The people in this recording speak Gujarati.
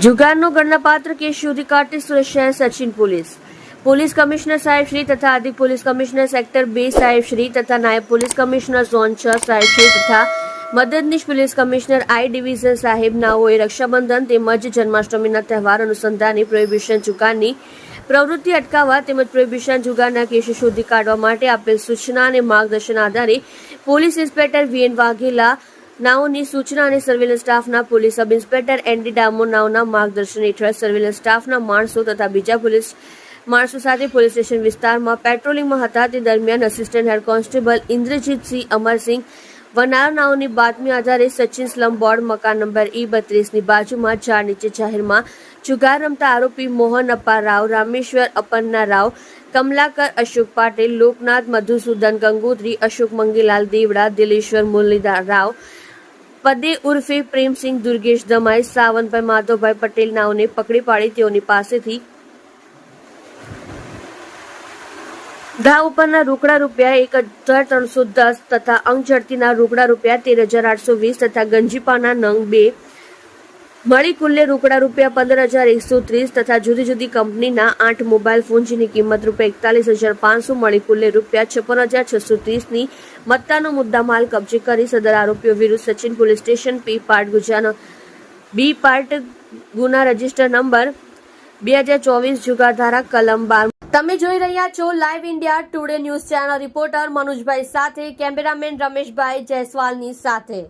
जुगारનો ગણનાપાત્ર કેસ શોધી કાઢતી સુરત શહેર સચિન પોલીસ કમિશનર સાહેબ શ્રી તથા અધિક પોલીસ કમિશનર સેક્ટર 2 સાહેબ શ્રી તથા નાયબ પોલીસ કમિશનર ઝોન 6 સાહેબ શ્રી તથા મદદનીશ પોલીસ કમિશનર આઈ ડિવિઝન સાહેબ નાઓએ રક્ષાબંધન તેમજ જન્માષ્ટમીના તહેવાર અનુસંધાને પ્રોહિબિશન જુગારની પ્રવૃત્તિ અટકાવવા તેમજ પ્રોહિબિશન જુગારના કેસો શોધી કાઢવા માટે આપેલ સૂચના અને માર્ગદર્શન આધારે પોલીસ ઇન્સ્પેક્ટર વીએન વાઘેલા નાઓની સૂચના અને સર્વેલન્સ સ્ટાફના police sub inspector N D Damor નાઓના માર્ગદર્શન હેઠળ સર્વેલન્સ સ્ટાફના માણસો તથા બીજા પોલીસ માણસો સાથે પોલીસ સ્ટેશન વિસ્તારમાં પેટ્રોલિંગમાં હતા. તે દરમિયાન assistant head constable Indrajitsinh Amarsinh Vanar નાઓની બાતમી આધારે સચિન સ્લમ બોર્ડ મકાન નંબર E32ની બાજુમાં ઝાડ નીચે જાહેરમાં જુગાર રમતા આરોપી મોહન અપ્પા રાવ, રામેશ્વર અપન્ના રાવ, કમલાકર અશોક પાટીલ, લોકનાથ મધુસૂદન ગંગોત્રી, અશોક મંગીલાલ દેવડા, દિલેશ્વર મુરલીધર રાવ, પદે ઉર્ફે પ્રેમસિંહ દુર્ગેશ દમાઈ, સાવનભાઈ માધવભાઈ પટેલ નાઓને પકડી પાડી તેઓની પાસેથી ઘા ઉપરના રોકડા રૂપિયા 1310 તથા અંક ઝડતીના રોકડા રૂપિયા 13,820 તથા ગંજીપાના નંગ 2 મળી કુલ્લે રોકડા રૂપિયા 15,130 તથા જુદી જુદી કંપનીના 8 મોબાઈલ ફોન જેની કિંમત રૂપિયા 41,500 મળી કુલ્લે રૂપિયા 56,630 ની મત્તાનો મુદ્દામાલ કબજે કરી સદર આરોપીઓ વિરુદ્ધ Sachin police station P part ગુજરાતનો બી પાર્ટ ગુના રજિસ્ટર નંબર 2024 જુગાર ધારા કલમ 12. તમે જોઈ રહ્યા છો live India Today news channel. Reporter મનોજભાઈ સાથે કેમેરામેન રમેશભાઈ જયસ્વાલની સાથે.